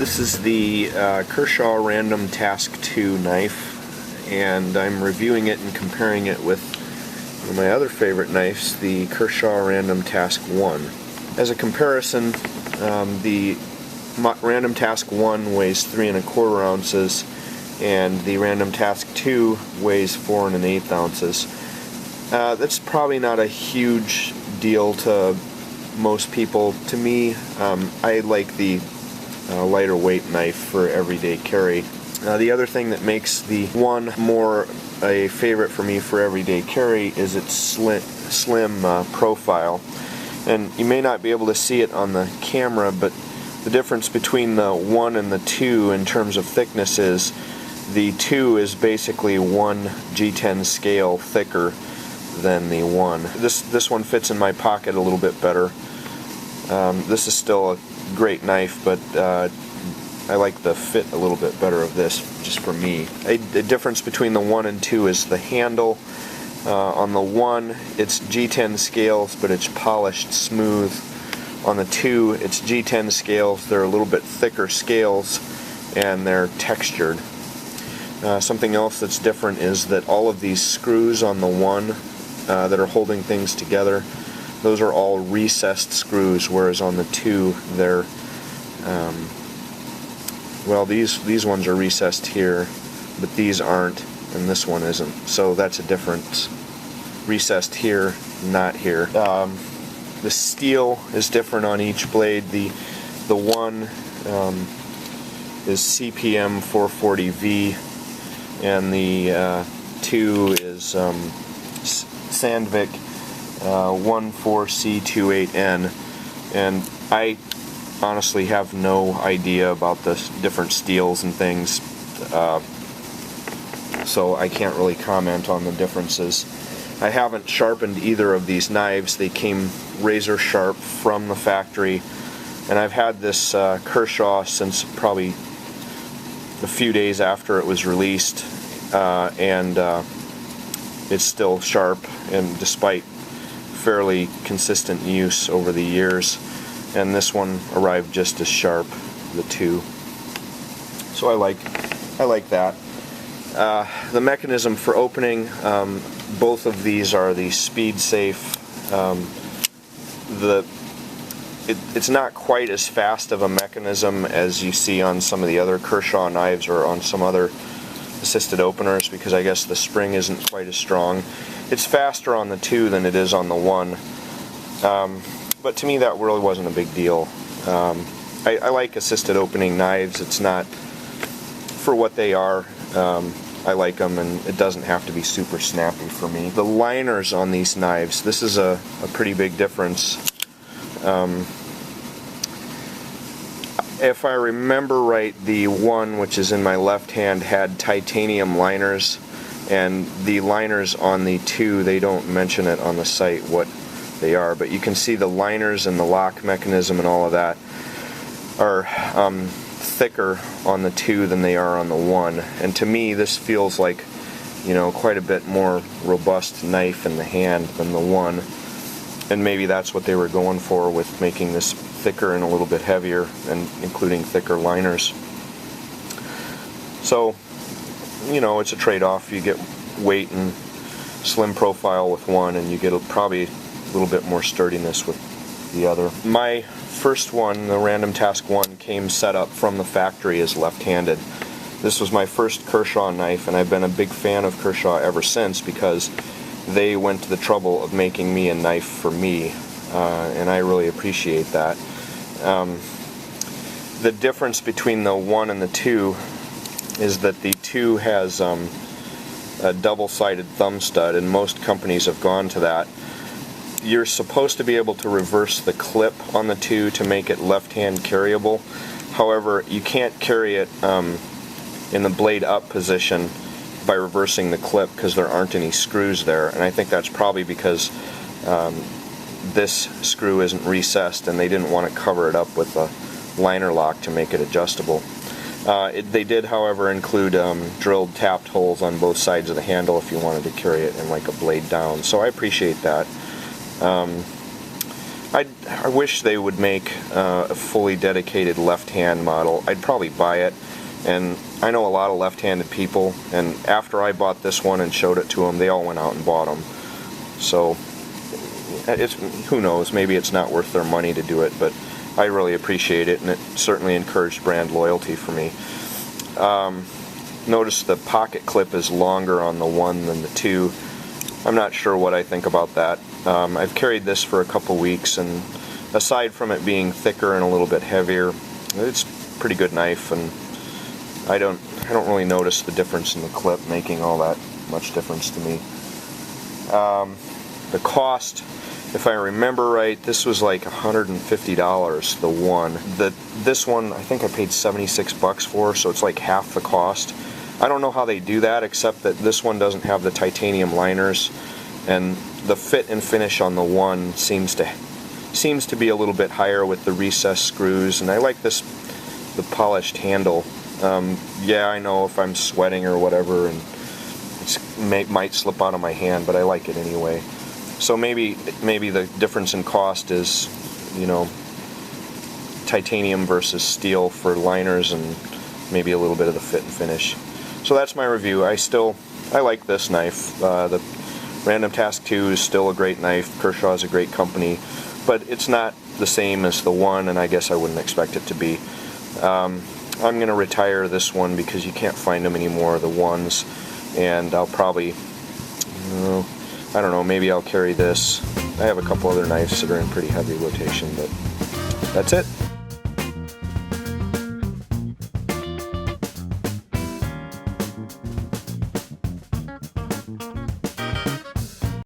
This is the Kershaw Random Task II knife, and I'm reviewing it and comparing it with one of my other favorite knives, the Kershaw Random Task I. As a comparison, the Random Task I weighs 3 1/4 ounces, and the Random Task II weighs 4 1/8 ounces. That's probably not a huge deal to most people. To me, I like the lighter weight knife for everyday carry. The other thing that makes the one more a favorite for me for everyday carry is its slim profile. And you may not be able to see it on the camera, but the difference between the 1 and the 2 in terms of thickness is the 2 is basically 1 G10 scale thicker than the 1. This one fits in my pocket a little bit better. This is still a great knife, but I like the fit a little bit better of this, just for me. The difference between the 1 and 2 is the handle. On the 1, it's G10 scales, but it's polished smooth. On the 2, it's G10 scales. They're a little bit thicker scales, and they're textured. Something else that's different is that all of these screws on the 1 that are holding things together, those are all recessed screws, whereas on the 2 they're well, these ones are recessed here, but these aren't, and this one isn't. So that's a difference. Recessed here, not here. The steel is different on each blade. The 1 is CPM 440V, and the 2 is Sandvik 14C28N, and I honestly have no idea about the different steels and things, so I can't really comment on the differences. I haven't sharpened either of these knives. They came razor sharp from the factory, and I've had this Kershaw since probably a few days after it was released, and it's still sharp, and despite fairly consistent use over the years. And this one arrived just as sharp, the 2. So I like that. The mechanism for opening, both of these are the speed safe. It's not quite as fast of a mechanism as you see on some of the other Kershaw knives or on some other assisted openers, because I guess the spring isn't quite as strong. It's faster on the 2 than it is on the 1. But to me that really wasn't a big deal. I like assisted opening knives. It's not, for what they are, I like them, and it doesn't have to be super snappy for me. The liners on these knives, this is a pretty big difference. If I remember right, the 1, which is in my left hand, had titanium liners, and the liners on the 2, they don't mention it on the site what they are, but you can see the liners and the lock mechanism and all of that are thicker on the 2 than they are on the 1. And to me, this feels like, you know, quite a bit more robust knife in the hand than the 1. And maybe that's what they were going for with making this thicker and a little bit heavier, and including thicker liners. So, you know, it's a trade-off. You get weight and slim profile with one, and you get probably a little bit more sturdiness with the other. My first one, the Random Task I, came set up from the factory as left-handed. This was my first Kershaw knife, and I've been a big fan of Kershaw ever since, because they went to the trouble of making me a knife for me, and I really appreciate that. The difference between the 1 and the 2 is that the 2 has a double-sided thumb stud, and most companies have gone to that. You're supposed to be able to reverse the clip on the 2 to make it left-hand carryable. However, you can't carry it in the blade up position by reversing the clip, because there aren't any screws there, and I think that's probably because this screw isn't recessed, and they didn't want to cover it up with a liner lock to make it adjustable. They did, however, include drilled tapped holes on both sides of the handle if you wanted to carry it in like a blade down, so I appreciate that. I wish they would make a fully dedicated left-hand model. I'd probably buy it, and I know a lot of left-handed people, and after I bought this one and showed it to them, they all went out and bought them. So who knows, maybe it's not worth their money to do it, but I really appreciate it, and it certainly encouraged brand loyalty for me. Notice the pocket clip is longer on the 1 than the 2. I'm not sure what I think about that. I've carried this for a couple weeks, and aside from it being thicker and a little bit heavier, it's a pretty good knife, and I don't really notice the difference in the clip making all that much difference to me. The cost, if I remember right, this was like $150, the 1. This one, I think I paid 76 bucks for, so it's like half the cost. I don't know how they do that, except that this one doesn't have the titanium liners, and the fit and finish on the 1 seems to be a little bit higher with the recessed screws, and I like the polished handle. Yeah, I know if I'm sweating or whatever, and it might slip out of my hand, but I like it anyway. So maybe the difference in cost is, you know, titanium versus steel for liners, and maybe a little bit of the fit and finish. So that's my review. I like this knife. The Random Task II is still a great knife. Kershaw is a great company, but it's not the same as the 1, and I guess I wouldn't expect it to be. I'm going to retire this one because you can't find them anymore, the 1s, and I'll probably, I don't know, maybe I'll carry this. I have a couple other knives that are in pretty heavy rotation, but that's it.